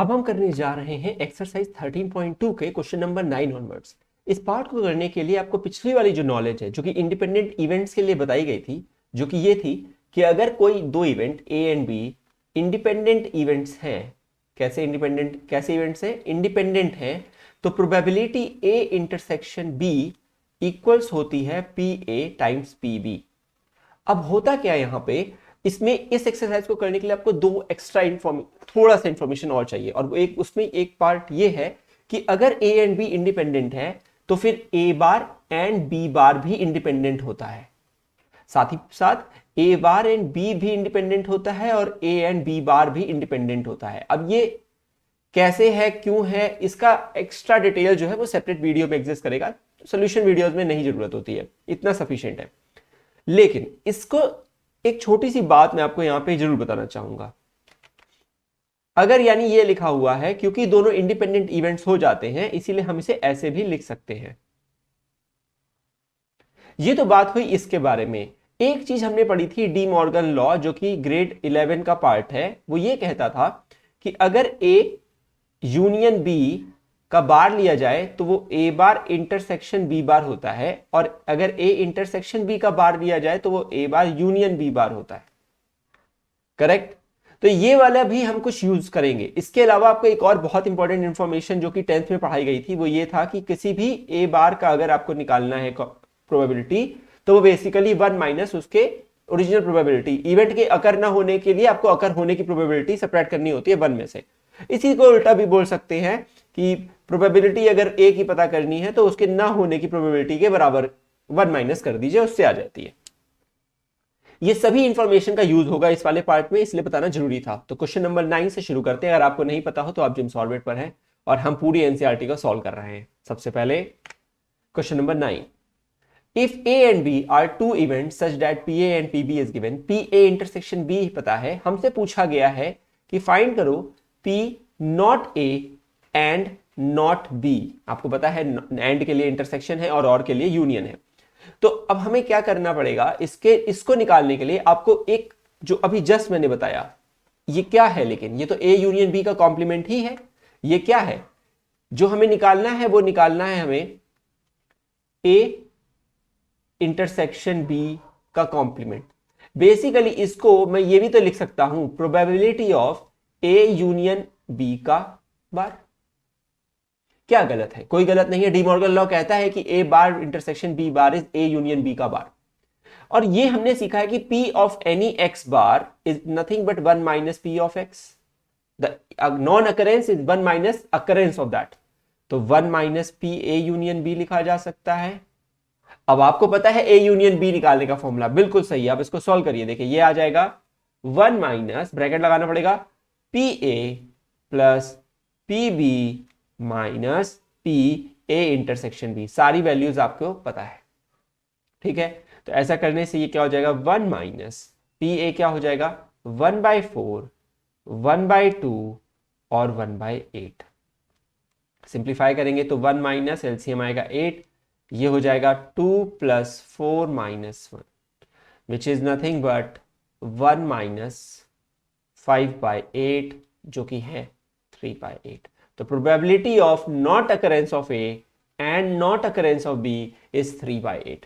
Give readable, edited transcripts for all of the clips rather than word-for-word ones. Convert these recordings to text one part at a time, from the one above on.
अब हम करने जा रहे हैं एक्सरसाइज 13.2 के क्वेश्चन नंबर 9 ऑनवर्ड्स। इस पार्ट को करने के लिए आपको पिछली वाली जो नॉलेज है जो कि इंडिपेंडेंट इवेंट्स के लिए बताई गई थी, जो कि ये थी कि अगर कोई दो event A and B independent events हैं, कैसे इवेंट्स हैं, इंडिपेंडेंट हैं, तो probability A intersection B equals होती है P A times P B. अब होता क्या है यहाँ पे, इसमें इस एक्सरसाइज को करने के लिए आपको दो एक्स्ट्रा थोड़ा सा इंफॉर्मेशन और चाहिए, और उसमें एक पार्ट ये है कि अगर ए एंड बी इंडिपेंडेंट है तो फिर ए बार एंड बी बार भी इंडिपेंडेंट होता है, साथ ही साथ ए बार एंड बी भी इंडिपेंडेंट होता है और ए एंड बी बार भी इंडिपेंडेंट होता है। अब ये कैसे है, क्यों है, इसका एक्स्ट्रा डिटेल जो है वो सेपरेट वीडियो में एग्जिस्ट करेगा, सोल्यूशन वीडियोस में नहीं जरूरत होती है, इतना सफिशिएंट है। लेकिन इसको एक छोटी सी बात मैं आपको यहां पे जरूर बताना चाहूंगा। अगर यानी ये लिखा हुआ है क्योंकि दोनों इंडिपेंडेंट इवेंट्स हो जाते हैं, इसीलिए हम इसे ऐसे भी लिख सकते हैं। ये तो बात हुई इसके बारे में। एक चीज हमने पढ़ी थी डी मॉर्गन लॉ, जो कि ग्रेड 11 का पार्ट है। वो ये कहता था कि अगर ए यूनियन बी का बार लिया जाए तो वो ए बार इंटरसेक्शन बी बार होता है, और अगर ए इंटरसेक्शन बी का बार लिया जाए तो वो ए बार यूनियन बी बार होता है। करेक्ट? तो ये वाला भी हम कुछ यूज करेंगे। इसके अलावा आपको एक और बहुत इंपॉर्टेंट इंफॉर्मेशन जो कि 10th में पढ़ाई गई थी, वो ये था कि किसी भी ए बार का अगर आपको निकालना है प्रोबेबिलिटी, तो वो बेसिकली 1 माइनस उसके ओरिजिनल प्रोबेबिलिटी, इवेंट के अकर ना होने के लिए आपको अकर होने की प्रोबेबिलिटी सेपरेट करनी होती है 1 में से। इसी को उल्टा भी बोल सकते हैं कि प्रोबेबिलिटी अगर ए की पता करनी है तो उसके ना होने की प्रोबेबिलिटी के बराबर 1 माइनस कर दीजिए, उससे आ जाती है। ये सभी इंफॉर्मेशन का यूज होगा इस वाले पार्ट में, इसलिए बताना जरूरी था। तो क्वेश्चन नंबर 9 से शुरू करते हैं। अगर आपको नहीं पता हो तो आप जिम सॉल्वेट पर हैं और हम पूरी एनसीईआरटी को सॉल्व कर रहे हैं। सबसे पहले question number 9, if A and B are two event such that P A and P B is given, P A intersection B पता है, हमसे पूछा गया है कि फाइंड करो P not A and not B. आपको पता है एंड के लिए इंटरसेक्शन है और के लिए यूनियन है। तो अब हमें क्या करना पड़ेगा, इसको निकालने के लिए आपको एक, जो अभी जस्ट मैंने बताया, ये क्या है, लेकिन ये तो ए यूनियन बी का कॉम्प्लीमेंट ही है। ये क्या है जो हमें निकालना है? वो निकालना है हमें ए इंटरसेक्शन बी का कॉम्प्लीमेंट। बेसिकली इसको मैं ये भी तो लिख सकता हूं, probability of A union B का बार। क्या गलत है? कोई गलत नहीं है। डी मॉर्गन लॉ कहता है कि A bar intersection B bar is A union B का बार। और ये हमने सीखा है कि P of any X bar is nothing but 1 minus P of X. The non occurrence is 1 minus occurrence of that. तो 1 minus P A union B लिखा जा सकता है। अब आपको पता है ए यूनियन बी निकालने का फॉर्मूला, बिल्कुल सही है। आप इसको सॉल्व करिए, देखिए ये आ जाएगा 1 माइनस, ब्रैकेट लगाना पड़ेगा, P A plus P B minus P A intersection B. सारी वैल्यूज आपको पता है, ठीक है। तो ऐसा करने से ये क्या हो जाएगा, 1 माइनस पी ए क्या हो जाएगा, 1/4, 1/2 और 1/8। सिंप्लीफाई करेंगे तो 1 माइनस एलसीएम आएगा 8, ये हो जाएगा 2 plus 4 minus 1 which is nothing but 1 minus 5/8 जो कि है 3/8। तो probability of not occurrence of A and not occurrence of B is 3/8।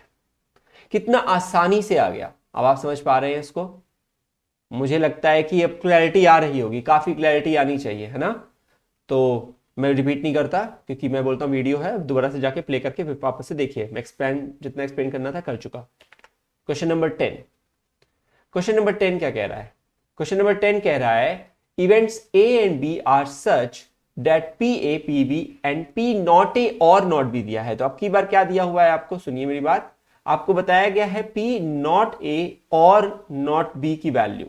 कितना आसानी से आ गया। अब आप समझ पा रहे हैं इसको? मुझे लगता है कि अब क्लैरिटी आ रही होगी, काफी क्लैरिटी आनी चाहिए, है ना? तो मैं रिपीट नहीं करता, क्योंकि मैं बोलता हूँ वीडियो है, दोबारा से जाके प्ले करके वापस से देखिए। मैं जितना एक्सप्लेन करना था कर चुका। Question number 10। क्वेश्चन नंबर 10 क्या कह रहा है? क्वेश्चन नंबर 10 कह रहा है events A and B are such that P A P B and P not A और नॉट बी दिया है। तो अब की बार क्या दिया हुआ है आपको? सुनिए मेरी बात। आपको बताया गया है पी नॉट ए और नॉट बी की वैल्यू।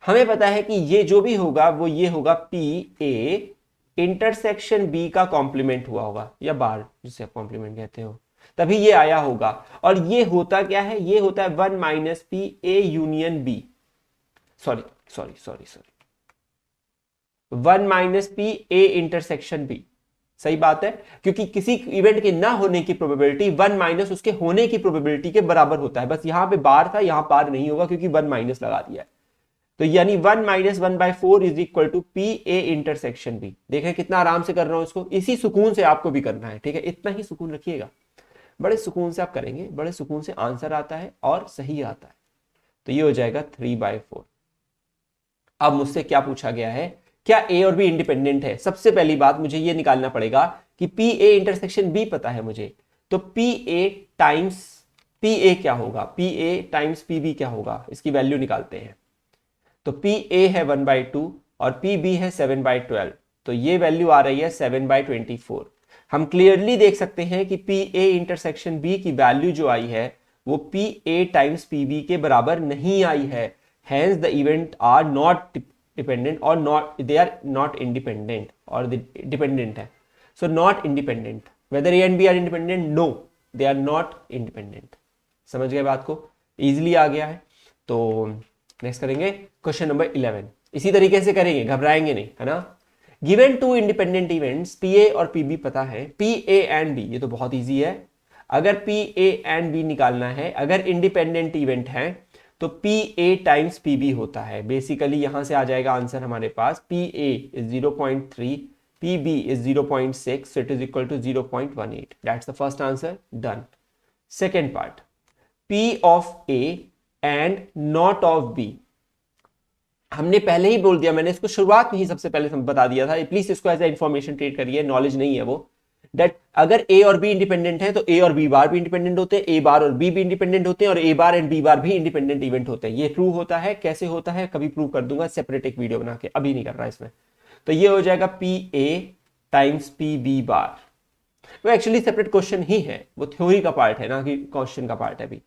हमें पता है कि ये जो भी होगा वो ये होगा पी ए इंटरसेक्शन बी का कॉम्प्लीमेंट हुआ होगा, या बार जिसे आप कॉम्प्लीमेंट कहते हो, तभी ये आया होगा। और ये होता क्या है? ये होता है 1 minus P A union B, sorry 1 minus P A intersection B. सही बात है, क्योंकि किसी इवेंट के ना होने की प्रोबेबिलिटी 1 माइनस उसके होने की प्रोबेबिलिटी के बराबर होता है। बस यहां पे बार था, यहां बार नहीं होगा क्योंकि 1 माइनस लगा दिया है। तो यानी 1 minus 1/4 is equal to P A intersection B. देखें कितना आराम से कर रहा हूं इसको, इसी सुकून से आपको भी करना है, ठीक है, इतना ही सुकून रखिएगा, बड़े सुकून से आप करेंगे, बड़े सुकून से आंसर आता है और सही आता है। तो ये हो जाएगा 3/4। अब मुझसे क्या पूछा गया है, क्या ए और बी इंडिपेंडेंट है। सबसे पहली बात मुझे ये निकालना पड़ेगा कि पी ए इंटरसेक्शन बी पता है मुझे, तो P A times P A क्या होगा, P A times P B क्या होगा, इसकी वैल्यू निकालते हैं। तो पी ए है 1/2 और पी बी है 7/12, तो ये वैल्यू आ रही है 7/24। हम क्लियरली देख सकते हैं कि पी ए इंटरसेक्शन बी की वैल्यू जो आई है वो P A times P B के बराबर नहीं आई है। Hence the event are not dependent और not, they are not independent और डिपेंडेंट है। So not independent, whether A and B are independent, no they are not independent. समझ गए बात को, इजिली आ गया है। तो नेक्स्ट करेंगे क्वेश्चन नंबर 11। इसी तरीके से करेंगे, घबराएंगे नहीं, है ना। Given two independent events P A और पी बी पता है, पी ए एंड बी, ये तो बहुत इजी है। अगर पी ए एंड बी निकालना है, अगर इंडिपेंडेंट इवेंट है तो P A times P B होता है। बेसिकली यहां से आ जाएगा आंसर हमारे पास, P A is 0.3, P B is 0.6, so it is equal to 0.18. That's the first answer, done. Second part, P of A and not of B. हमने पहले ही बोल दिया, मैंने इसको शुरुआत में ही सबसे पहले बता दिया था, प्लीज इसको एज ए इंफॉर्मेशन ट्रीट करिए, नॉलेज नहीं है वो, दैट अगर ए और बी इंडिपेंडेंट है तो ए और बी बार भी इंडिपेंडेंट होते हैं, ए बार और बी भी इंडिपेंडेंट होते हैं, और ए बार एंड बी बार भी इंडिपेंडेंट इवेंट होते हैं। ये ट्रू होता है, कैसे होता है कभी प्रूव कर दूंगा सेपरेट एक वीडियो बना के, अभी नहीं कर रहा इसमें। तो ये हो जाएगा P A times P B bar. वो एक्चुअली सेपरेट क्वेश्चन ही है, वो थ्योरी का पार्ट है ना कि क्वेश्चन का पार्ट है अभी।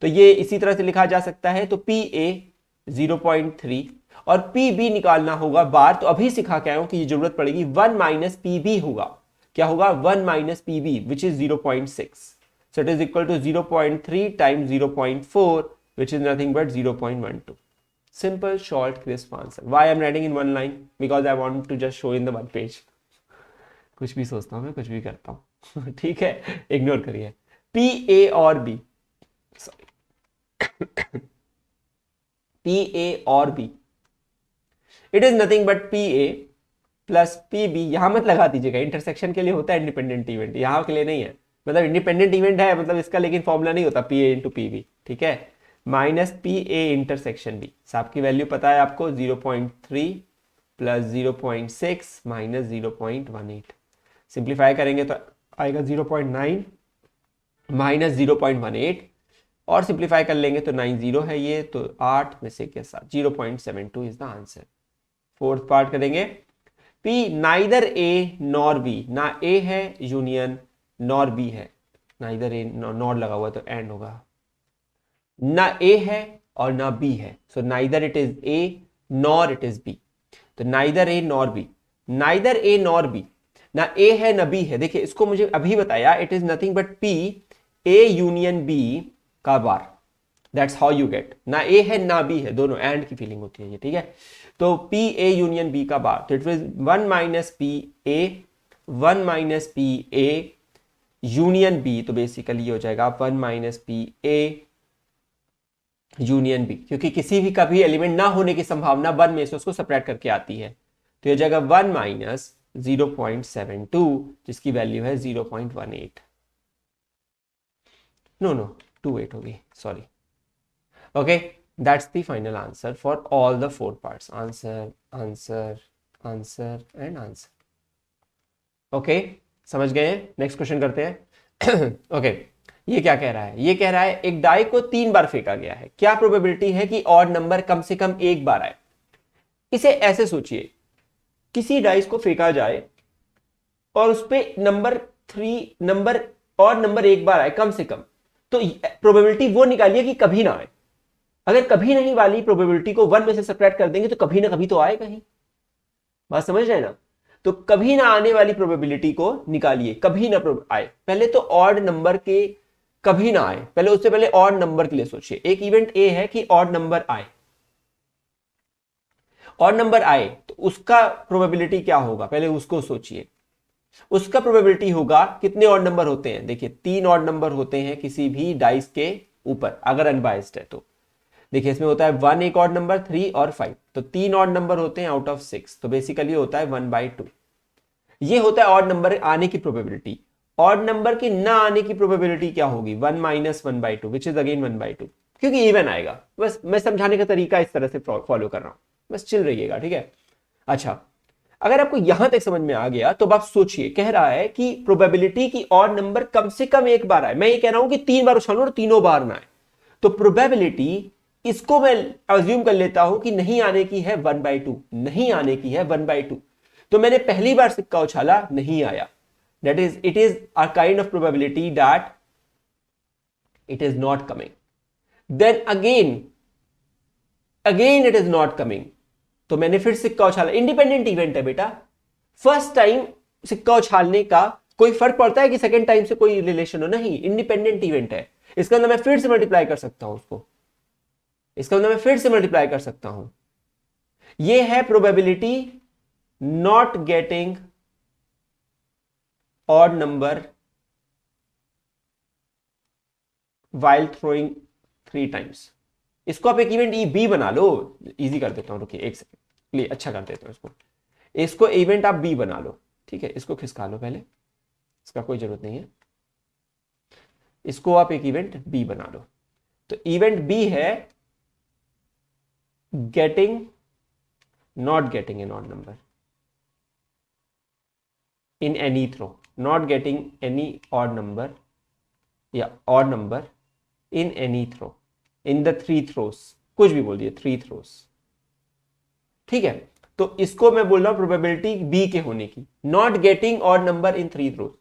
तो ये इसी तरह से लिखा जा सकता है। तो पी ए 0.3 और पी बी निकालना होगा बार, तो अभी सिखा के आया हूं कि ये जरूरत पड़ेगी 1 माइनस पी बी होगा। क्या होगा, 1 minus P B which is 0.6, so it is equal to 0.3 times 0.4 which is nothing but 0.12। Simple short crisp answer. Why I am writing in 1 line, because I want to just show in the 1 page. कुछ भी सोचता हूं मैं, कुछ भी करता हूं ठीक है, इग्नोर करिए। पी ए और बी, सॉरी पी ए और B, it is nothing but P A plus P B. यहां मत लगा दीजिएगा, इंटरसेक्शन के लिए होता है इंडिपेंडेंट इवेंट, यहां के लिए नहीं है। मतलब इंडिपेंडेंट इवेंट है मतलब इसका, लेकिन फॉर्मूला नहीं होता P A into P B, ठीक है। Minus P A intersection B, साहब की वैल्यू पता है आपको, 0.3 प्लस 0.6 माइनस 0.18। सिंप्लीफाई करेंगे तो आएगा 0.9 माइनस 0.18, और सिंप्लीफाई कर लेंगे तो 90 है ये, तो 8 में से क्या 7, 0.72 is the answer. Fourth part करेंगे, P neither A nor B, ना ए है यूनियन नॉर बी है, नाइदर ए नॉर लगा हुआ तो एंड होगा, ना ए है और ना बी है, so neither it is A nor it is B. तो neither A nor B, neither A nor B, ना ए है ना बी है। देखिए इसको मुझे अभी बताया, it is nothing but P A union B का bar, that's how you get, ना ए है ना बी है, दोनों एंड की फीलिंग होती है ये, ठीक है। तो पी ए यूनियन बी का बार, तो it is 1 minus P A, 1 minus P A union B, तो बेसिकली हो जाएगा 1 minus P A union B, क्योंकि किसी भी कभी एलिमेंट ना होने की संभावना 1 में से उसको सपरेट करके आती है। तो हो जाएगा 1 माइनस 0.72 जिसकी वैल्यू है 0.18, नो 28 होगी, sorry. Okay, that's the final answer for all the 4 parts, answer answer answer and answer. Okay, समझ गए। नेक्स्ट क्वेश्चन करते हैं ओके, ये क्या कह रहा है, ये कह रहा है एक डाई को 3 बार फेंका गया है, क्या प्रोबेबिलिटी है कि ऑड नंबर कम से कम एक बार आए। इसे ऐसे सोचिए, किसी डाइस को फेंका जाए और उस पे नंबर 3 नंबर और नंबर एक बार आए कम से कम, तो प्रोबेबिलिटी वो निकालिए कि कभी ना आए। अगर कभी नहीं वाली प्रोबेबिलिटी को 1 में से सब्ट्रैक्ट कर देंगे तो कभी ना कभी तो आएगा ही, बात समझ रहे हैं ना। तो कभी ना आने वाली प्रोबेबिलिटी को निकालिए, कभी ना आए। पहले तो ऑड नंबर के कभी ना आए, पहले उससे पहले ऑड नंबर के लिए सोचिए। एक इवेंट ए है कि ऑड नंबर आए, ऑड नंबर आए तो उसका प्रोबेबिलिटी क्या होगा, पहले उसको सोचिए। उसका प्रोबेबिलिटी होगा, कितने ऑड नंबर होते हैं, देखिए 3 ऑड नंबर होते हैं किसी भी डाइस के ऊपर अगर अनबाइस्ड है तो। देखिए इसमें होता है 1 एक ऑड नंबर, 3 और 5, तो 3 ऑड नंबर होते हैं आउट ऑफ 6, तो बेसिकली होता है 1/2। ये होता है ऑड नंबर आने की प्रोबेबिलिटी। ऑड नंबर के ना आने की प्रोबेबिलिटी क्या होगी? 1 - 1/2 विच इज अगेन 1/2, क्योंकि इवन आएगा। बस मैं समझाने का तरीका इस तरह से फॉलो कर रहा हूं, बस चिल रहिएगा, ठीक है। अच्छा, अगर आपको यहां तक समझ में आ गया तो आप सोचिए, कह रहा है कि प्रोबेबिलिटी की ऑड नंबर कम से कम एक बार आए। मैं ये कह रहा हूं कि 3 बार उछालूं और तीनों बार ना आए, तो प्रोबेबिलिटी इसको मैं अज्यूम कर लेता हूं कि नहीं आने की है 1/2, नहीं आने की है 1/2। तो मैंने पहली बार सिक्का उछाला, नहीं आया, that is it is a kind of probability that it is not coming. Then again it is not coming, तो मैंने फिर सिक्का उछाला। इंडिपेंडेंट इवेंट है बेटा, फर्स्ट टाइम सिक्का उछालने का कोई फर्क पड़ता है कि सेकंड टाइम से कोई रिलेशन हो? नहीं, इंडिपेंडेंट इवेंट है। इसका मतलब मैं फिर से मल्टीप्लाई कर सकता हूं उसको, इसका मतलब मैं फिर से मल्टीप्लाई कर सकता हूं। यह है probability not getting odd number while throwing 3 times। इसको आप एक इवेंट ई बी बना लो, इजी कर देता हूं, रुकिए एक सेकंड, प्लीज अच्छा कर देता हूं इसको इवेंट आप बी बना लो, ठीक है। इसको खिसका लो पहले, इसका कोई जरूरत नहीं है, इसको आप एक इवेंट बी बना लो। तो इवेंट बी है getting not getting an odd number in any throw, not getting any odd number या odd number in any throw, in the 3 throws, कुछ भी बोल दिए 3 थ्रोस, ठीक है। तो इसको मैं बोल रहा हूं प्रोबेबिलिटी बी के होने की, not getting odd number in 3 throws.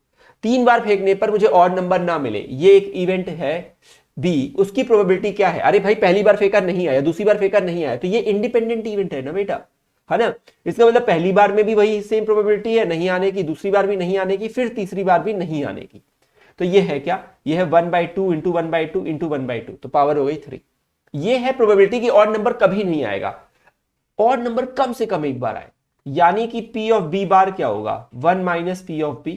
3 बार फेंकने पर मुझे ऑड नंबर ना मिले, ये एक इवेंट है बी, उसकी प्रोबेबिलिटी क्या है? अरे भाई पहली बार फेंका नहीं आया, दूसरी बार फेंका नहीं आया, तो ये इंडिपेंडेंट इवेंट है ना बेटा, है ना। इसका मतलब पहली बार में भी वही सेम प्रोबेबिलिटी है नहीं आने की, दूसरी बार भी नहीं आने की, फिर तीसरी बार भी नहीं आने की। तो ये है क्या? ये है 1/2 इंटू 1/2 इंटू 1/2, तो पावर हो गई 3। ये है प्रोबेबिलिटी कि ऑड नंबर कभी नहीं आएगा, ऑड नंबर कम से कम एक बार आए, यानी कि P ऑफ B बार क्या होगा? 1 - P ऑफ B,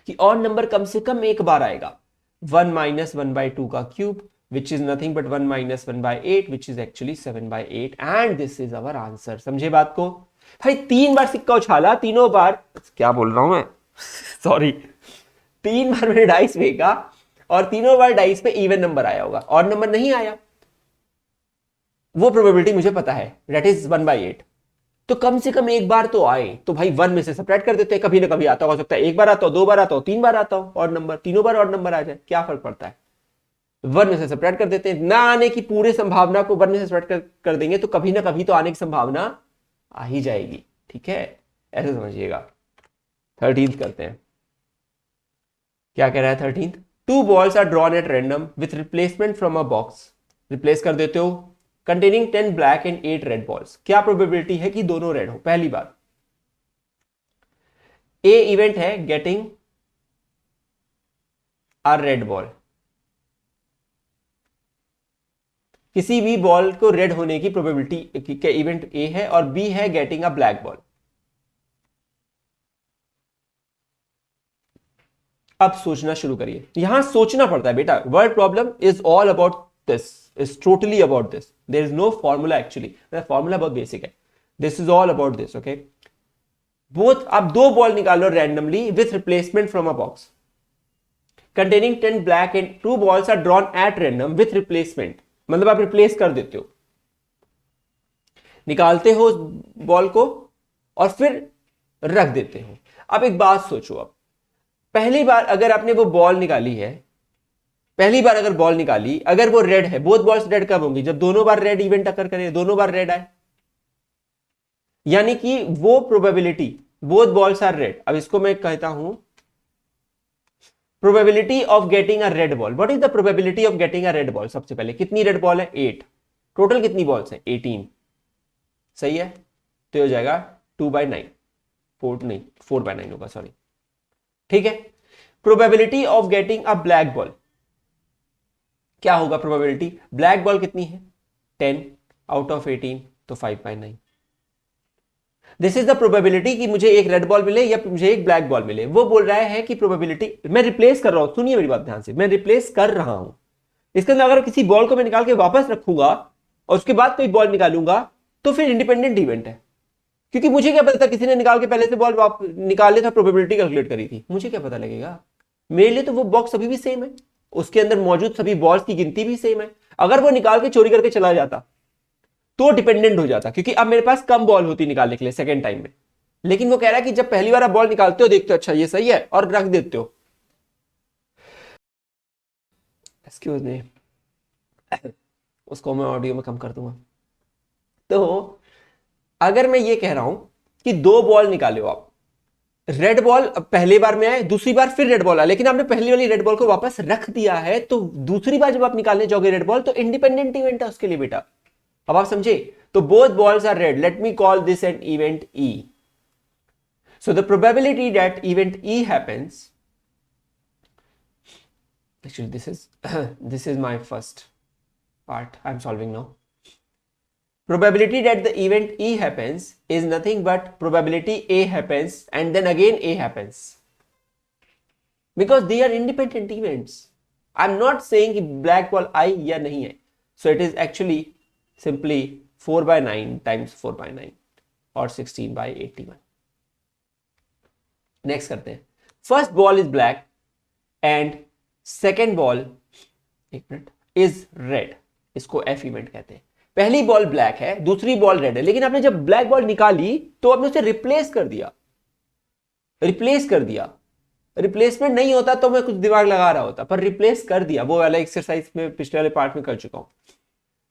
कि ऑड नंबर कम से कम एक बार आएगा। 1 - 1/2 का cube which is nothing but 1 - 1/8 which is actually 7/8 and this is our answer। समझे बात को? भाई 3 बार सिक्का उछाला, तीनों बार, क्या बोल रहा हूं मैं सॉरी, 3 बार मैंने डाइस फेंका और तीनों बार डाइस पे इवन नंबर आया होगा, ऑड नंबर नहीं आया। वो प्रोबेबिलिटी मुझे पता है, दैट इज 1/8। तो कम से कम एक बार तो आए, तो भाई 1 में से सब्ट्रैक्ट कर देते हैं, कभी ना कभी आता हो सकता है, एक बार आता हो, 2 बार आता हो, 3 बार आता हो ऑड नंबर, तीनों बार ऑड नंबर आ जाए, क्या फर्क पड़ता है? 1 में से सब्ट्रैक्ट कर देते हैं, ना आने की पूरे संभावना को 1 में से सब्ट्रैक्ट कर देंगे, तो कभी ना कभी तो आने की संभावना आ ही जाएगी, ठीक है, ऐसे समझिएगा। 13th करते हैं, क्या कह रहा है 13th? 2 balls are drawn at random with replacement from a box। Replace कर देते हो, containing 10 black and 8 red balls। क्या प्रोबेबिलिटी है कि दोनों रेड हो? पहली बार ए इवेंट है गेटिंग अ रेड बॉल, किसी भी बॉल को रेड होने की प्रोबेबिलिटी के इवेंट ए है, और बी है गेटिंग अ ब्लैक बॉल। अब सोचना शुरू करिए, यहां सोचना पड़ता है बेटा, word problem is all about this, is totally about this, there is no formula actually, formula बहुत बेसिक है, this is all about this, okay. Both, आप 2 बॉल निकालो randomly with replacement from a box containing 10 black and 2 balls are drawn at random with replacement, मतलब आप replace कर देते हो, निकालते हो बॉल को और फिर रख देते हो। अब एक बात सोचो, अब पहली बार अगर आपने वो बॉल निकाली है, पहली बार अगर बॉल निकाली, अगर वो रेड है, बोथ बॉल्स रेड कब होंगी? जब दोनों बार रेड इवेंट अकर करे, दोनों बार रेड आए, यानी कि वो probability both balls are red. अब इसको मैं कहता हूं probability of getting a red ball. What is the probability of getting a red ball? सबसे पहले कितनी रेड बॉल है? 8। टोटल कितनी बॉल्स है? 18, सही है, तो हो जाएगा 2/9, 4/9 होगा, सॉरी, ठीक है। Probability of getting a black ball, क्या होगा प्रोबेबिलिटी? ब्लैक बॉल कितनी है? 10 आउट ऑफ 18, तो 5/9। दिस इज द प्रोबेबिलिटी कि मुझे एक रेड बॉल मिले या मुझे एक ब्लैक बॉल मिले। वो बोल रहा है कि प्रोबेबिलिटी, मैं रिप्लेस कर रहा हूं, सुनिए मेरी बात ध्यान से, मैं रिप्लेस कर रहा हूं, इसके अंदर अगर किसी बॉल को मैं निकाल के वापस रखूंगा और उसके बाद कोई बॉल निकालूंगा तो फिर इंडिपेंडेंट इवेंट है, क्योंकि मुझे क्या पता था किसी ने निकाल के पहले से बॉल निकाले था, प्रोबेबिलिटी कैलकुलेट करी थी, मुझे क्या पता लगेगा। मेरे लिए तो वो बॉक्स अभी भी सेम है, उसके अंदर मौजूद सभी बॉल्स की गिनती भी सेम है। अगर वो निकाल के चोरी करके चला जाता तो डिपेंडेंट हो जाता, क्योंकि अब मेरे पास कम बॉल होती निकालने के लिए सेकेंड टाइम में। लेकिन वो कह रहा है कि जब पहली बार आप बॉल निकालते हो, देखते हो अच्छा ये सही है और रख देते हो। एक्सक्यूज मी, उसको मैं ऑडियो में कम कर दूंगा। तो अगर मैं ये कह रहा हूं कि दो बॉल निकाले हो आप, रेड बॉल पहली बार में आए, दूसरी बार फिर रेड बॉल आए, लेकिन आपने पहली वाली रेड बॉल को वापस रख दिया है, तो दूसरी बार जब आप निकालने जाओगे रेड बॉल तो इंडिपेंडेंट इवेंट है उसके लिए बेटा। अब आप समझे, तो both balls are red, let me call this an event E. So the probability that event E happens, actually this is my first part I'm solving now. Probability that the event E happens is nothing but probability A happens and then again A happens, because they are independent events. I'm not saying कि black ball आई या नहीं है, so it is actually simply 4/9 times 4/9 or 16/81. Next करते हैं, first ball is black and second ball, एक minute, is red, इसको F event कहते हैं। पहली बॉल ब्लैक है, दूसरी बॉल रेड है, लेकिन आपने जब ब्लैक बॉल निकाली तो आपने उसे रिप्लेस कर दिया, रिप्लेसमेंट नहीं होता तो मैं कुछ दिमाग लगा रहा होता, पर रिप्लेस कर दिया, वो वाला एक्सरसाइज में पिछले वाले पार्ट में कर चुका हूं।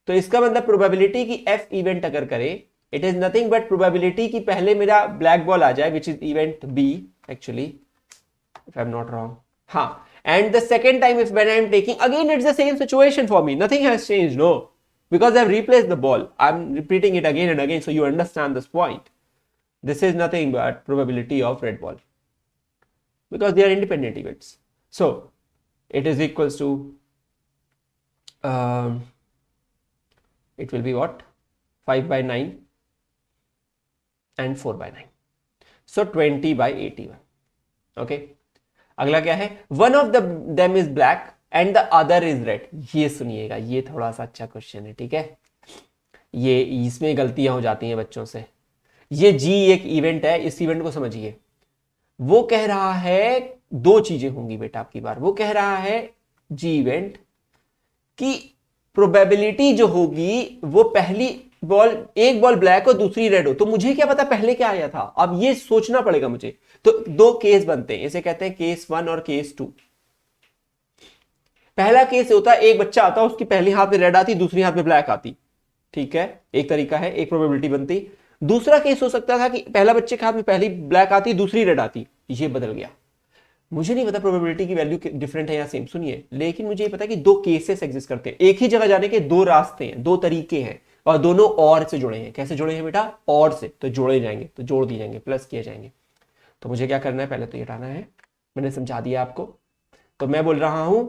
तो इसका मतलब प्रोबेबिलिटी की एफ इवेंट अगर करे, it is nothing but probability की पहले मेरा ब्लैक बॉल आ जाए, which is event B actually, if I am not wrong, हाँ, and the second time if when I am taking, again it's the same situation for me, nothing has changed, no, because I've replaced the ball, I'm repeating it again and again so you understand this point. This is nothing but probability of red ball, because they are independent events. So it is equals to it will be what, 5/9 and 4/9, so 20/81. okay, अगला क्या है, one of them is black and the other is red. ये सुनिएगा, ये थोड़ा सा अच्छा question है, ठीक है, ये इसमें गलतियां हो जाती हैं बच्चों से। ये जी एक इवेंट है, इस इवेंट को समझिए। वो कह रहा है दो चीजें होंगी बेटा आपकी बार, वो कह रहा है जी इवेंट की प्रोबेबिलिटी जो होगी वो पहली बॉल, एक बॉल ब्लैक और दूसरी रेड हो, तो मुझे क्या पता पहले क्या आया था, अब ये सोचना पड़ेगा मुझे। तो दो केस बनते हैं, इसे कहते हैं केस 1 और केस 2। पहला केस होता है एक बच्चा आता, उसकी पहली हाथ में रेड आती, दूसरी हाथ में ब्लैक आती, ठीक है, एक तरीका है, एक प्रोबेबिलिटी बनती। दूसरा केस हो सकता था कि पहला बच्चे के हाथ में पहली ब्लैक आती, दूसरी रेड आती, ये बदल गया। मुझे नहीं पता प्रोबेबिलिटी की वैल्यू डिफरेंट है या सेम, सुनिए, लेकिन मुझे ये पता है कि दो केसेस एग्जिस्ट करते हैं, एक ही जगह जाने के दो रास्ते हैं, दो तरीके हैं, और दोनों और से जुड़े हैं। कैसे जुड़े हैं बेटा, और से, तो जोड़े जाएंगे, तो जोड़ दिए जाएंगे, प्लस किए जाएंगे। तो मुझे क्या करना है, पहले तो ये हटाना है, मैंने समझा दिया आपको। तो मैं बोल रहा हूं,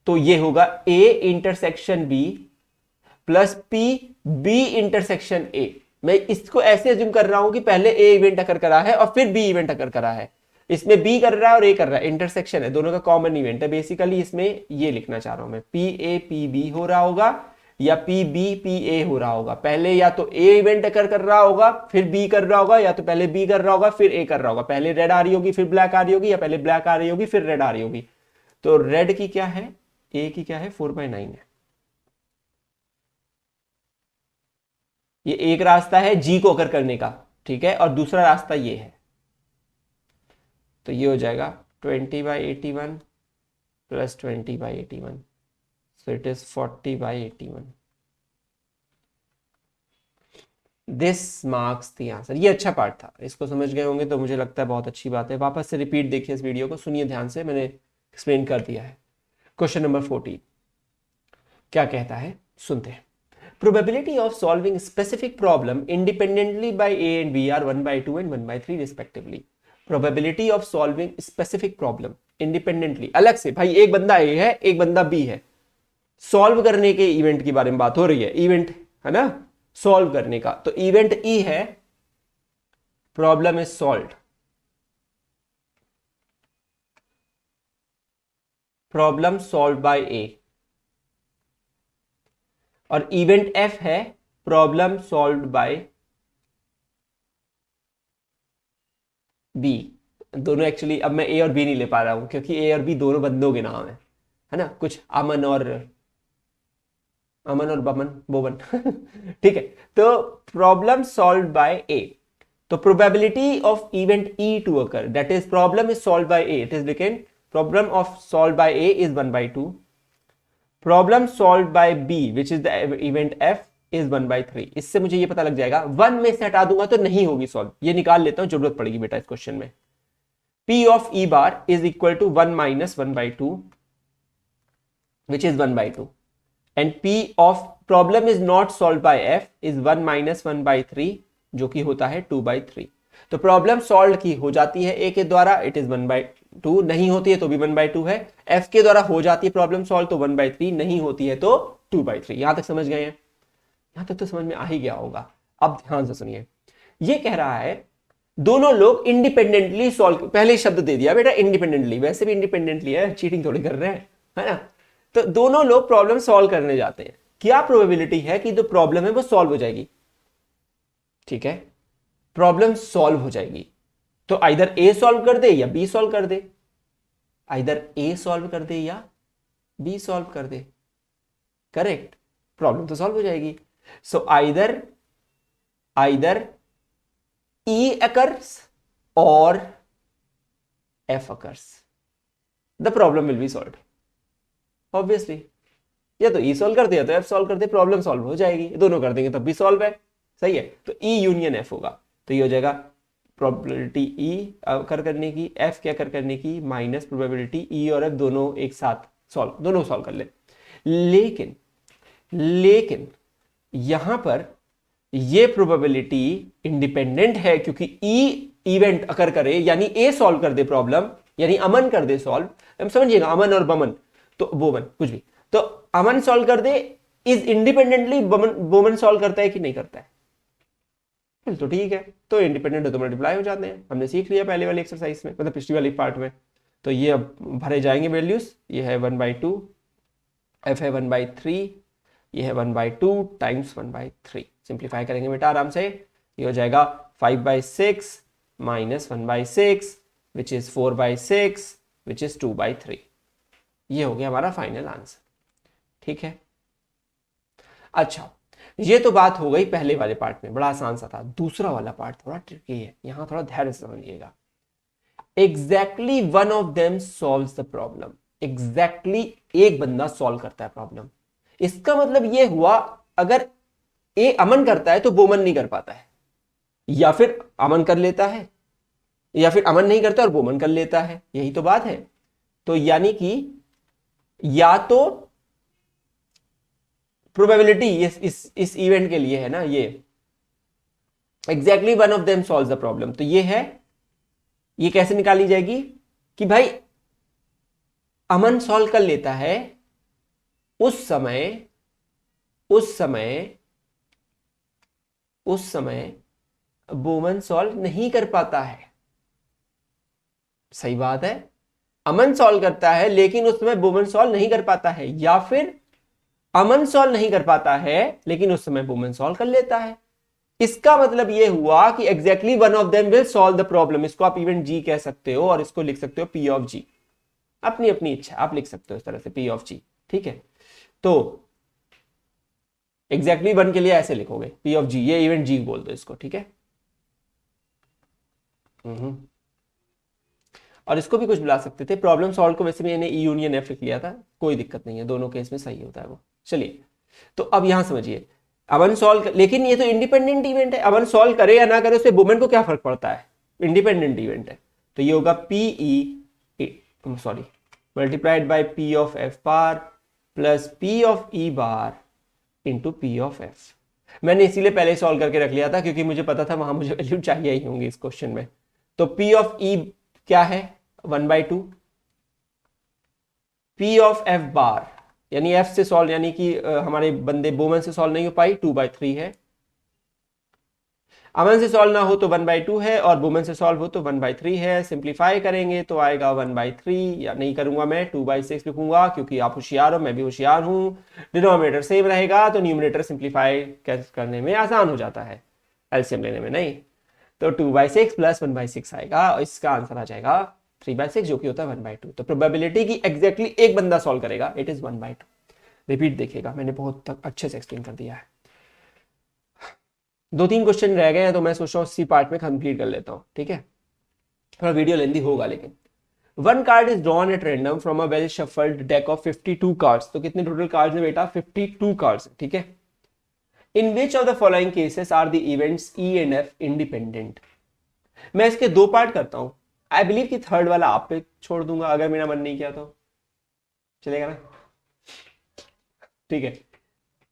तो ये होगा A intersection B plus P B intersection A. मैं इसको ऐसे अज्यूम कर रहा हूं कि पहले ए इवेंट अकर करा है और फिर बी इवेंट अकर करा है, इसमें बी कर रहा है और ए कर रहा है, इंटरसेक्शन है, दोनों का कॉमन इवेंट है। बेसिकली इसमें ये लिखना चाह रहा हूं मैं, पी ए पी बी हो रहा होगा या पी बी पी ए हो रहा होगा। पहले या तो ए इवेंट अकर कर रहा होगा फिर बी कर रहा होगा, या तो पहले बी कर रहा होगा फिर ए कर रहा होगा, पहले रेड आ रही होगी फिर ब्लैक आ रही होगी, या पहले ब्लैक आ रही होगी फिर रेड आ रही होगी। तो रेड की क्या है, ए की क्या है, 4/9 है। ये एक रास्ता है जी को अकर करने का, ठीक है, और दूसरा रास्ता ये है। तो ये हो जाएगा 20/81 plus 20/81, so it is 40/81. This marks the answer. ये अच्छा पार्ट था, इसको समझ गए होंगे तो मुझे लगता है बहुत अच्छी बात है। वापस से रिपीट देखिए इस वीडियो को, सुनिए ध्यान से, मैंने एक्सप्लेन कर दिया है। क्वेश्चन नंबर 14 क्या कहता है, सुनते हैं। Probability of solving specific problem independently by A and B are 1/2 and 1/3 respectively. Probability of solving specific problem independently, अलग से, भाई एक बंदा A है एक बंदा B है, सॉल्व करने के इवेंट की बारे में बात हो रही है, इवेंट है ना, सॉल्व करने का। तो इवेंट E है, problem is solved, problem solve by A, और इवेंट एफ है प्रॉब्लम सॉल्व्ड बाय बी। दोनों एक्चुअली अब मैं ए और बी नहीं ले पा रहा हूं क्योंकि ए और बी दोनों बंदों के नाम है ना, कुछ अमन और बमन बोबन ठीक है। तो प्रॉब्लम सॉल्व्ड बाय ए, तो probability of event E to occur, that is problem is solved by A, it is because problem of solved by A is 1/2, problem solved by B which is the event F is 1/3। इससे मुझे ये पता लग जाएगा, 1 में से हटा दूंगा तो नहीं होगी सॉल्व, ये निकाल लेता हूं, जरूरत पड़ेगी बेटा इस क्वेश्चन में। P of E bar is equal to 1 minus 1/2 which is 1/2 and P of problem is not solved by F is 1 minus 1/3 जो कि होता है 2/3। तो प्रॉब्लम सॉल्व की हो जाती है A के द्वारा, इट इज 1/2, नहीं होती है तो भी 1/2 है। F के द्वारा हो जाती है प्रॉब्लम सॉल्व तो 1/3, नहीं होती है तो 2/3। यहां तक समझ गए हैं? यहां तक तो समझ में आ ही गया होगा। अब ध्यान से सुनिए, ये कह रहा है दोनों लोग इंडिपेंडेंटली सॉल्व, पहले शब्द दे दिया बेटा इंडिपेंडेंटली, वैसे भी इंडिपेंडेंटली है, चीटिंग थोड़ी कर रहे हैं, है ना। तो दोनों लोग प्रॉब्लम सॉल्व करने जाते हैं, क्या प्रोबेबिलिटी है कि जो प्रॉब्लम है वो सॉल्व हो जाएगी? ठीक है, प्रॉब्लम सॉल्व हो जाएगी तो आइदर ए सॉल्व कर दे या बी सॉल्व कर दे, आइदर ए सॉल्व कर दे या बी सॉल्व कर दे, करेक्ट, प्रॉब्लम तो सॉल्व हो जाएगी। So either E occurs or F occurs, the problem will be solved obviously। या तो E सॉल्व कर दे या तो F सॉल्व कर दे, प्रॉब्लम सॉल्व हो जाएगी, दोनों कर देंगे तब भी सॉल्व है, सही है। तो E यूनियन F होगा, तो ये हो जाएगा प्रोबेबिलिटी E अकर करने की, F के अकर करने की माइनस प्रोबेबिलिटी E और F दोनों एक साथ सॉल्व, दोनों सॉल्व कर ले। लेकिन यहां पर ये प्रोबेबिलिटी इंडिपेंडेंट है क्योंकि ई इवेंट अकर करे, यानी ए सॉल्व कर दे प्रॉब्लम, यानी अमन कर दे सॉल्व, हम समझिएगा अमन और बमन, तो बोमन कुछ भी, तो अमन सॉल्व कर दे इज इंडिपेंडेंटली बोमन सॉल्व करता है कि नहीं करता है? तो ठीक है, तो इंडिपेंडेंट है तो मल्टीप्लाई हो जाते हैं, हमने सीख लिया पहले वाली एक्सरसाइज में, मतलब पिछली वाली पार्ट में। तो ये अब भरे जाएंगे वैल्यूज, ये है 1/2, एफ है 1/3, ये है 1/2 टाइम्स 1/3, सिंप्लीफाई करेंगे बेटा आराम से, ये हो जाएगा 5/6 minus 1/6 which is 4/6 which is 2/3। ये हो गया हमारा फाइनल आंसर, ठीक है। अच्छा, ये तो बात हो गई पहले वाले पार्ट में, बड़ा आसान सा था। दूसरा वाला पार्ट थोड़ा ट्रिकी है, यहां थोड़ा धैर्य से समझिएगा। Exactly one of them solves the problem, exactly एक बंदा सॉल्व करता है प्रॉब्लम, इसका मतलब ये हुआ अगर ए अमन करता है तो बोमन नहीं कर पाता है, या फिर अमन कर लेता है, या फिर अमन नहीं करता और बोमन कर लेता है, यही तो बात है। तो यानी कि या तो प्रोबेबिलिटी इस इवेंट के लिए है ना, ये exactly one of them solves the problem, तो ये है, ये कैसे निकाली जाएगी कि भाई अमन सॉल्व कर लेता है उस समय बोमन सॉल्व नहीं कर पाता है। सही बात है, अमन सॉल्व करता है लेकिन उस समय बोमन सॉल्व नहीं कर पाता है, या फिर अमन सॉल्व नहीं कर पाता है लेकिन उस समय बोमन सॉल्व कर लेता है। इसका मतलब यह हुआ कि exactly one of them will solve the problem. इसको आप इवेंट जी कह सकते हो और इसको लिख सकते हो पी ऑफ जी, अपनी अपनी इच्छा, आप लिख सकते हो इस तरह से पी ऑफ जी, ठीक है। तो एग्जैक्टली वन के लिए ऐसे लिखोगे पी ऑफ जी, ये इवेंट जी बोल दो इसको, ठीक है। और इसको भी कुछ बुला सकते थे, प्रॉब्लम सॉल्व को वैसे मैंने ई यूनियन एफ लिख लिया था, कोई दिक्कत नहीं है, दोनों केस में सही होता है वो। चलिए, तो अब यहां समझिए, अमन सॉल्व, लेकिन ये तो इंडिपेंडेंट इवेंट है, अमन सॉल्व करे या ना करे उससे वुमेन को क्या फर्क पड़ता है, इंडिपेंडेंट इवेंट है। तो ये होगा multiplied by P of F bar plus P of E bar into P of F. मैंने इसीलिए पहले सॉल्व करके रख लिया था क्योंकि मुझे पता था वहां मुझे वैल्यू चाहिए ही होंगी इस क्वेश्चन में। तो पी ऑफ ई क्या है 1/2, पी ऑफ एफ बार यानी एफ से सॉल्व, यानी कि हमारे बंदे बोमन से सॉल्व नहीं हो पाई, 2/3 है। अमन से सॉल्व ना हो तो 1/2 है और वुमन से सॉल्व हो तो 1/3 है। सिंप्लीफाई करेंगे तो आएगा 1/3, या नहीं करूंगा मैं 2/6 लिखूंगा क्योंकि आप होशियार हो, मैं भी होशियार हूं। डिनोमिनेटर सेम रहेगा तो न्यूमिनेटर सिंप्लीफाई करने में आसान हो जाता है, एलसीएम लेने में नहीं। तो 2/6 प्लस 1/6 आएगा और इसका आंसर आ जाएगा 3/6 जो कि होता है 1/2। तो प्रोबेबिलिटी की एग्जैक्टली एक बंदा सॉल्व करेगा, इट इज 1/2। रिपीट देखिएगा, मैंने बहुत अच्छे से एक्सप्लेन कर दिया है। 2-3 क्वेश्चन रह गए हैं तो मैं सोच रहा हूँ इसी पार्ट में कंप्लीट कर लेता हूँ, ठीक है। थोड़ा वीडियो लेंदी होगा लेकिन। One card is drawn at random from a well shuffled deck of 52 cards. तो कितने टोटल कार्ड्स हैं बेटा? 52 कार्ड्स, ठीक है। In which of the following cases are the events E and F independent? मैं इसके 2 पार्ट करता हूं। आई बिलीव कि थर्ड वाला आप पे छोड़ दूंगा, अगर मेरा मन नहीं किया तो चलेगा ना, ठीक है।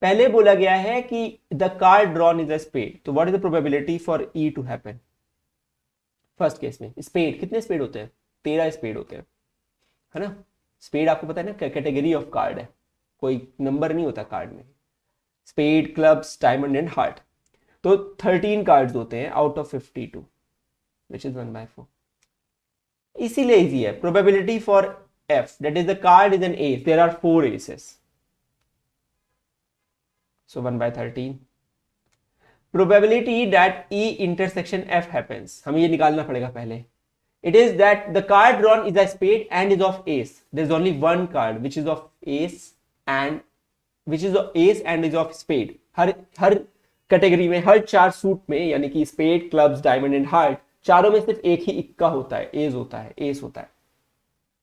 पहले बोला गया है कि the card drawn is a spade, तो what is the probability for E to happen? First case में स्पेड, कितने स्पेड होते हैं? 13 स्पेड होते हैं, है ना। स्पेड आपको पता है ना, कैटेगरी ऑफ कार्ड है, कोई नंबर नहीं होता कार्ड में। Spade, clubs, diamond and heart. तो 13 कार्ड्स होते हैं आउट ऑफ 52, विच इज 1/4। इसीलिए इजी है। Probability for F, that is the card is an ace, there are 4 aces, so 1/13। probability that E intersection F happens, हमें ये निकालना पड़ेगा पहले। It is that the card drawn is a spade and is of ace. There is only one card which is of ace and is of spade. हर category में, हर 4 suit में, यानी कि spade, clubs, diamond and heart, चारों में सिर्फ एक ही इक्का होता है, एस होता है।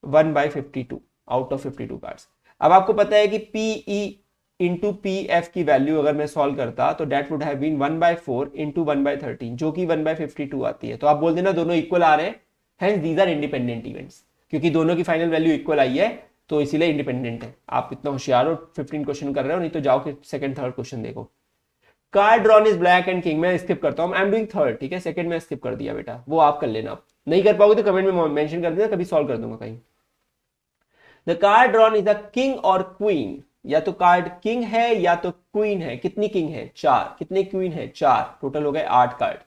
1/52 आउट ऑफ 52 कार्ड्स। अब आपको पता है कि PE इंटू पी एफ की वैल्यू अगर मैं सॉल्व करता तो that would have been 1/4 into 1/13, जो कि 1/52 आती है। तो आप बोल देना दोनों इक्वल आ रहे हैं, hence these are independent events. क्योंकि दोनों की फाइनल वैल्यू इक्वल आई है तो इसीलिए इंडिपेंडेंट है। आप इतना होशियार हो, 15 क्वेश्चन कर रहे हो, नहीं तो जाओ कि सेकंड थर्ड क्वेश्चन देखो। Card drawn is black and king, मैं स्किप करता हूं, आई एम डूइंग थर्ड, ठीक है। सेकंड में स्किप कर दिया बेटा, वो आप कर लेना। नहीं कर पाओगे तो कमेंट में मेंशन कर देना, कभी सॉल्व कर दूंगा कहीं। The card drawn is a king और क्वीन, या तो कार्ड किंग है या तो क्वीन है। कितनी किंग है? 4। कितने क्वीन है? 4। टोटल हो गए 8 कार्ड।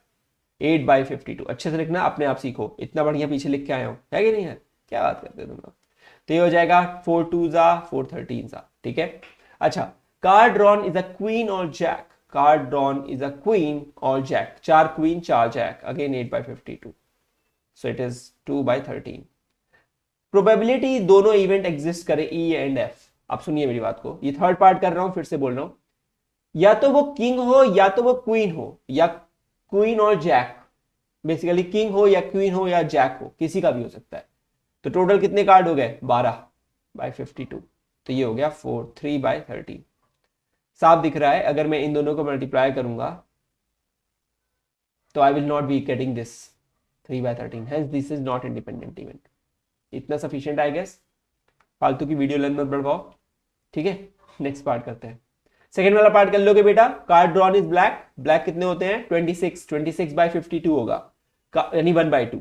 8/52। अच्छे से लिखना, अपने आप सीखो, इतना बढ़िया पीछे लिख के आए हो, है कि नहीं है? क्या बात करते हो तुम लोग। तो ये हो जाएगा 4 2 4 13, ठीक है। अच्छा, card drawn is a queen और jack. Card drawn is a queen और jack, 4 queen 4 jack, again 8/52, so it is 2/13। Probability दोनों इवेंट एग्जिस्ट करे ई एंड एफ। आप सुनिए मेरी बात को, ये थर्ड पार्ट कर रहा हूं, फिर से बोल रहा हूं। या तो वो किंग हो या तो वो क्वीन हो, या क्वीन और जैक, बेसिकली किंग हो या क्वीन हो या जैक हो, किसी का भी हो सकता है। तो टोटल कितने कार्ड हो गए? 12/52। तो ये हो गया 3/13। साफ दिख रहा है। अगर मैं इन दोनों को मल्टीप्लाई करूंगा तो I will not be getting this 3/13, hence this is not independent event. इतना सफिशिएंट आई गेस। फालतू की वीडियो लेंथ मत बढ़वाओ, ठीक है। नेक्स्ट पार्ट करते हैं। सेकंड वाला पार्ट कर लोगे बेटा। Card drawn is black, black कितने होते हैं? 26/52 होगा, यानी 1/2।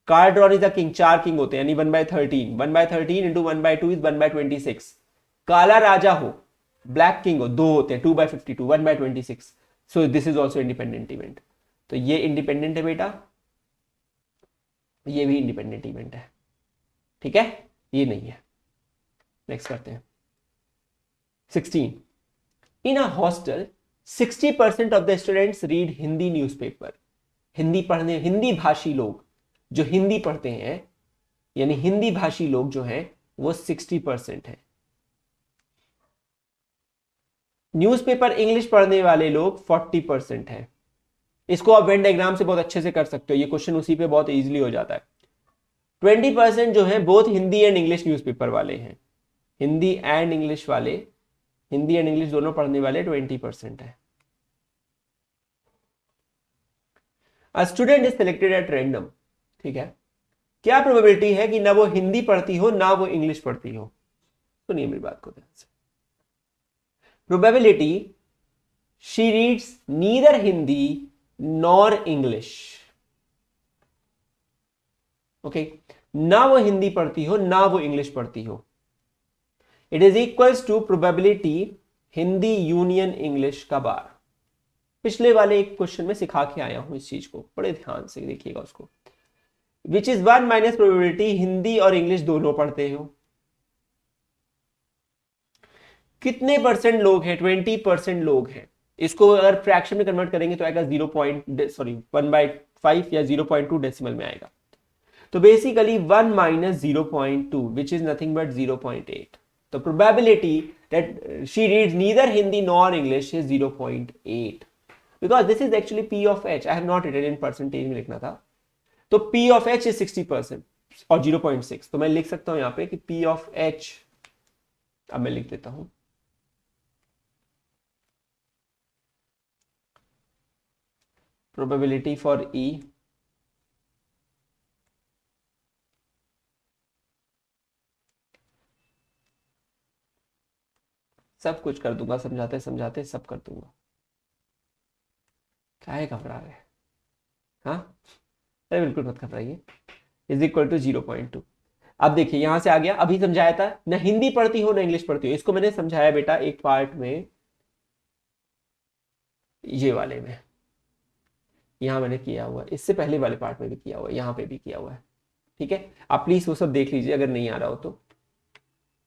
Card drawn is a king, 4 king होते हैं, यानी 1/13। 1/13 इंटू 1/2 इज 1/26। काला राजा हो, ब्लैक किंग हो, 2 होते हैं, 2/52, 1/26। So this is also independent event. तो ये इंडिपेंडेंट है बेटा, ये भी इंडिपेंडेंट इवेंट है, ठीक है। ये नहीं है। नेक्स्ट करते हैं। 16। In a hostel 60% of the students read Hindi newspaper. Hindi भाषी लोग जो हिंदी पढ़ते हैं, यानी हिंदी भाषी लोग जो हैं वो 60% है। न्यूज़पेपर इंग्लिश पढ़ने वाले लोग 40% है। इसको आप वेन डायग्राम से बहुत अच्छे से कर सकते हो, ये क्वेश्चन उसी पे बहुत इजीली हो जाता है। 20% जो है both Hindi and English newspaper वाले हैं। हिंदी एंड इंग्लिश वाले, हिंदी एंड इंग्लिश दोनों पढ़ने वाले 20% है। A student is selected at random, ठीक है। क्या प्रोबेबिलिटी है कि ना वो हिंदी पढ़ती हो ना वो इंग्लिश पढ़ती हो? सुनिए मेरी बात को ध्यान से। Probability she reads neither Hindi nor English, okay. ना वो हिंदी पढ़ती हो ना वो इंग्लिश पढ़ती हो। It is equals to probability Hindi union English का बार। पिछले वाले एक क्वेश्चन में सिखा के आया हूं इस चीज को, बड़े ध्यान से देखिएगा उसको। Which is 1 minus probability, Hindi और इंग्लिश दोनों पढ़ते हो। कितने परसेंट लोग हैं? 20% लोग हैं। इसको अगर फ्रैक्शन में कन्वर्ट करेंगे तो आएगा 1/5 या 0.2 डेसिमल में आएगा। तो basically 1 minus 0.2 which is nothing but 0.8। तो probability that she reads neither Hindi nor English is 0.8, because this is actually P of H। I have not written in percentage में लिखना था। तो P of H इज 60% और 0.6। तो मैं लिख सकता हूं यहां पे कि P of H, अब मैं लिख देता हूं, probability for E सब कुछ कर दूंगा, समझाते समझाते सब कर दूंगा, काहे घबरा रहे हैं? हाँ, अरे बिल्कुल मत घबराइए। Is equal to 0.2। अब देखिए यहां से आ गया, अभी समझाया था ना, हिंदी पढ़ती हो ना इंग्लिश पढ़ती हो। इसको मैंने समझाया बेटा एक पार्ट में, ये वाले में, यहां मैंने किया हुआ है, इससे पहले वाले पार्ट में भी किया हुआ है, यहां पे भी किया हुआ है। ठीक है, आप प्लीज वो सब देख लीजिए अगर नहीं आ रहा हो तो।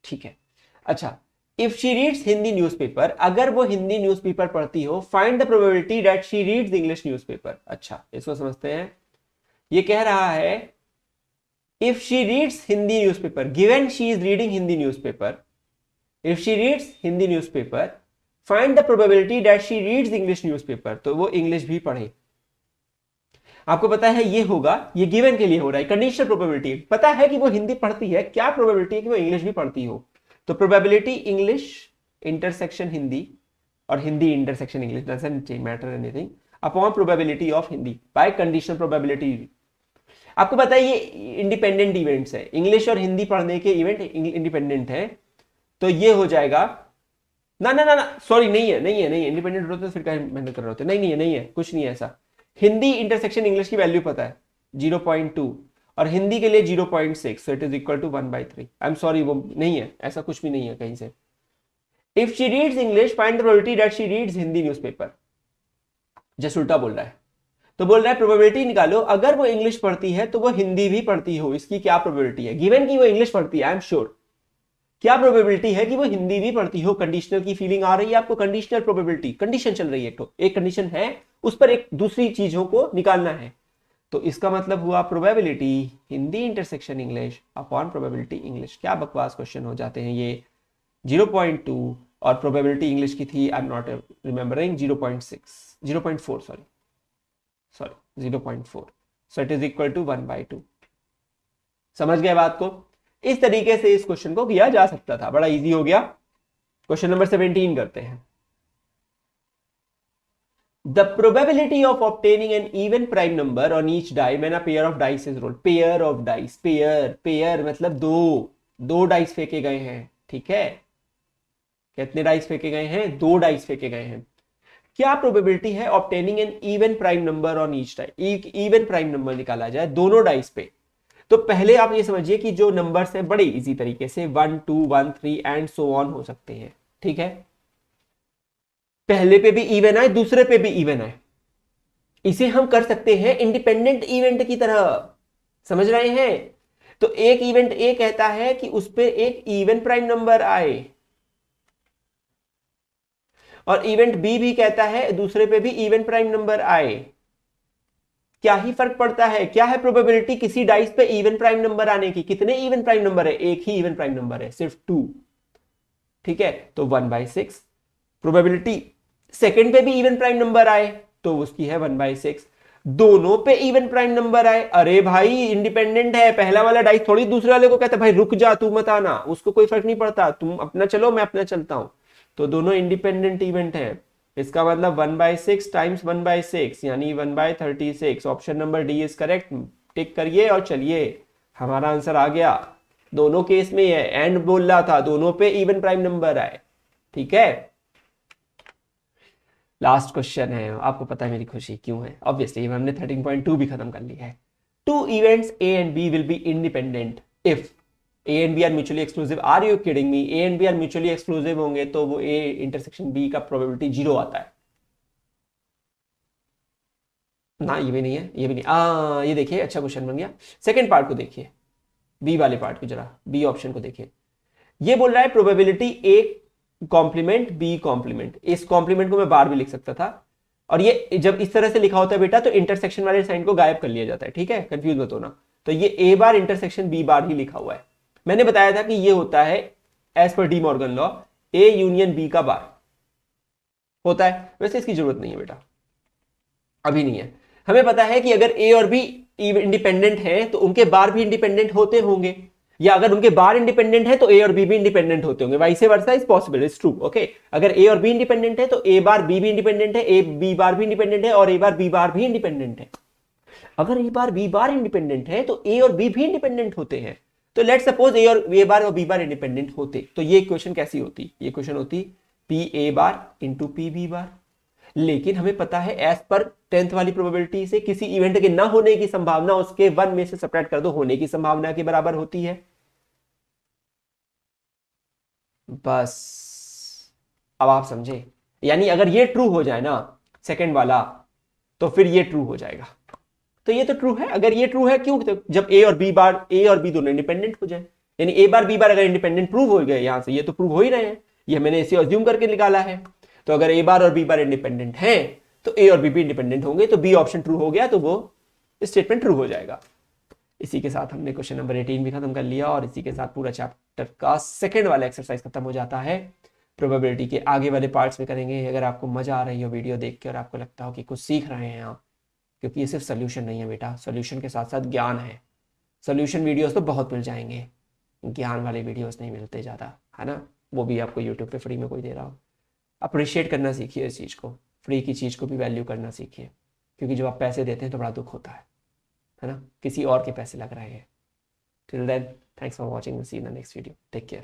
ठीक है, अच्छा, if she reads Hindi newspaper, अगर वो हिंदी न्यूज़पेपर पढ़ती हो, find the probability that she reads English newspaper. अच्छा, इसको समझते हैं। ये कह रहा है if she reads Hindi newspaper, given she is reading Hindi newspaper, if she reads Hindi newspaper, find the probability that she reads English newspaper. तो वो इंग्लिश भी पढ़े। आपको पता है ये होगा, ये गिवन के लिए हो रहा है, कंडीशनल प्रोबेबिलिटी। पता है कि वो हिंदी पढ़ती है, क्या प्रोबेबिलिटी है कि वो इंग्लिश भी पढ़ती हो। तो प्रोबेबिलिटी इंग्लिश इंटरसेक्शन हिंदी और Hindi intersection English, doesn't matter anything, upon probability of Hindi bye conditional probability. आपको पता है ये इंडिपेंडेंट इवेंट्स है, इंग्लिश और हिंदी पढ़ने के इवेंट इंडिपेंडेंट है। तो ये हो जाएगा, ना ना ना ना सॉरी, नहीं है नहीं है नहीं है, इंडिपेंडेंट होते तो फिर क्या मेहनत कर रहे होते? नहीं नहीं है नहीं है, कुछ नहीं है ऐसा। हिंदी इंटरसेक्शन इंग्लिश की वैल्यू पता है 0.2 और हिंदी के लिए 0.6, so it is equal to 1/3। I am sorry, वो नहीं है, ऐसा कुछ भी नहीं है कहीं से। If she reads English, find the probability that she reads Hindi newspaper. Just उल्टा बोल रहा है। तो बोल रहा है प्रोबेबिलिटी निकालो, अगर वो इंग्लिश पढ़ती है तो वो हिंदी भी पढ़ती हो, इसकी क्या प्रोबेबिलिटी है? गिवन की वो इंग्लिश पढ़ती है, आई एम श्योर, क्या प्रोबेबिलिटी है कि वो हिंदी भी पढ़ती हो? कंडीशनल की फीलिंग आ रही है आपको? कंडीशनल प्रोबेबिलिटी, कंडीशन चल रही है, एक कंडीशन है, उस पर एक दूसरी चीजों को निकालना है। तो इसका मतलब हुआ probability Hindi intersection English upon probability English. क्या बकवास क्वेश्चन हो जाते हैं ये। 0.2 और प्रोबेबिलिटी इंग्लिश की थी, I am not remembering, 0.4 sorry 0.4, so it is equal to 1/2। समझ गए बात को? इस तरीके से इस क्वेश्चन को किया जा सकता था, बड़ा इजी हो गया। क्वेश्चन नंबर 17 करते हैं। The probability of obtaining an even prime number on each die when a pair of dice is rolled. Pair of dice, pair मतलब दो डाइस फेंके गए हैं। ठीक है, कितने डाइस फेंके गए हैं? 2 डाइस फेंके गए हैं। क्या प्रोबेबिलिटी है obtaining an even prime number on each die? एक इवन प्राइम नंबर निकाला जाए दोनों डाइस पे। तो पहले आप ये समझिए कि जो नंबर्स है बड़े इजी तरीके से 1 2 1 3 एंड सो ऑन हो सकते हैं। ठीक है, पहले पे भी इवन आए, दूसरे पे भी इवन आए, इसे हम कर सकते हैं इंडिपेंडेंट इवेंट की तरह। समझ रहे हैं? तो एक इवेंट ए कहता है कि उस पर एक इवन प्राइम नंबर आए, और इवेंट बी भी कहता है दूसरे पे भी इवन प्राइम नंबर आए। क्या ही फर्क पड़ता है? क्या है प्रोबेबिलिटी किसी डाइस पे इवन प्राइम नंबर आने की? कितने इवन प्राइम नंबर है? एक ही इवन प्राइम नंबर है, सिर्फ 2। ठीक है, तो 1/6। प्रोबेबिलिटी सेकंड पे भी इवन प्राइम नंबर आए तो उसकी है 1/6। दोनों पे इवन प्राइम नंबर आए, अरे भाई इंडिपेंडेंट है, पहला वाला डाइस थोड़ी दूसरे वाले को कहता है भाई रुक जा तू मत आना, उसको कोई फर्क नहीं पड़ता, तुम अपना चलो मैं अपना चलता हूं। तो दोनों इंडिपेंडेंट इवेंट है। इसका मतलब 1/6 टाइम्स 1/6 यानी 1/36। Option number D is correct. Tick करिए और चलिए, हमारा आंसर आ गया। दोनों केस में है, एंड बोल रहा था, दोनों पे इवन प्राइम नंबर आए। ठीक है, लास्ट क्वेश्चन है। आपको पता है मेरी खुशी क्यों है? ऑब्वियसली हमने 13.2 भी खत्म कर लिया है। 2 events A and B will be independent if A and B are mutually exclusive। Are you kidding me? A and B are mutually exclusive होंगे तो वो A इंटरसेक्शन B का प्रोबेबिलिटी 0 आता है। ना ये भी नहीं है, ये भी नहीं। ये देखिए अच्छा क्वेश्चन बन गया। सेकंड पार्ट को देखिए, बी वाले पार्ट को, जरा बी ऑप्शन को देखिए। ये बोल रहा है probability A complement B complement. इस कॉम्प्लीमेंट को मैं बार भी लिख सकता था, और ये जब इस तरह से लिखा होता है बेटा तो इंटरसेक्शन वाले साइन को गायब कर लिया जाता है, ठीक है, कंफ्यूज मत होना। तो ये ए बार इंटरसेक्शन बी बार ही लिखा हुआ है। मैंने बताया था कि ये होता है as per De Morgan law A union B का बार होता है। वैसे इसकी जरूरत नहीं है बेटा, अभी नहीं है। हमें पता है कि अगर ए और बी इंडिपेंडेंट है तो उनके बार भी इंडिपेंडेंट होते होंगे, या अगर उनके बार इंडिपेंडेंट है तो ए और बी भी इंडिपेंडेंट होते होंगे। Vice versa is possible, is true. Okay, अगर ए और बी इंडिपेंडेंट है तो ए बार बी भी इंडिपेंडेंट है, ए बी बार भी इंडिपेंडेंट है, और ए बार बी बार भी इंडिपेंडेंट है। अगर ए बार बी बार इंडिपेंडेंट है तो ए और बी भी इंडिपेंडेंट होते हैं। तो लेट सपोज ए बार और बी बार इंडिपेंडेंट होते, तो ये इक्वेशन कैसी होती? ये इक्वेशन होती P A bar into P B bar. लेकिन हमें पता है एज पर 10th वाली प्रोबेबिलिटी से किसी इवेंट के ना होने की संभावना उसके 1 में से सब्ट्रैक्ट कर दो, होने की संभावना के बराबर होती है। बस अब आप समझे, यानी अगर ये ट्रू हो जाए ना सेकंड वाला, तो फिर ये ट्रू हो जाएगा। तो ये तो ट्रू है। अगर ये ट्रू है क्यों? तो जब ए और बी दोनों इंडिपेंडेंट हो जाए, यानी ए बार बी बार अगर इंडिपेंडेंट प्रूव हो गए यहां से, ये तो प्रूव हो ही रहे हैं, ये मैंने इसे अज्यूम करके निकाला है। तो अगर ए बार और बी बार इंडिपेंडेंट है तो ए और बी भी इंडिपेंडेंट होंगे, तो बी ऑप्शन ट्रू हो गया, तो वो स्टेटमेंट ट्रू हो जाएगा। इसी के साथ हमने क्वेश्चन नंबर 18 भी खत्म कर लिया, और इसी के साथ पूरा चैप्टर का सेकंड वाला एक्सरसाइज खत्म हो जाता है। प्रोबेबिलिटी के आगे वाले पार्ट्स में करेंगे। अगर आपको मजा आ रही हो वीडियो देख के और आपको लगता हो कि कुछ सीख रहे हैं आप, क्योंकि ये सिर्फ सोल्यूशन नहीं है बेटा, सोल्यूशन के साथ साथ ज्ञान है। सोल्यूशन वीडियोस तो बहुत मिल जाएंगे, ज्ञान वाले वीडियोस नहीं मिलते ज़्यादा, है ना। वो भी आपको यूट्यूब पे फ्री में कोई दे रहा हो। अप्रिशिएट करना सीखिए इस चीज़ को, फ्री की चीज़ को भी वैल्यू करना सीखिए, क्योंकि जब आप पैसे देते हैं तो बड़ा दुख होता है ना, किसी और के पैसे लग रहे हैं। Till then, thanks for watching, see in the next video, take care.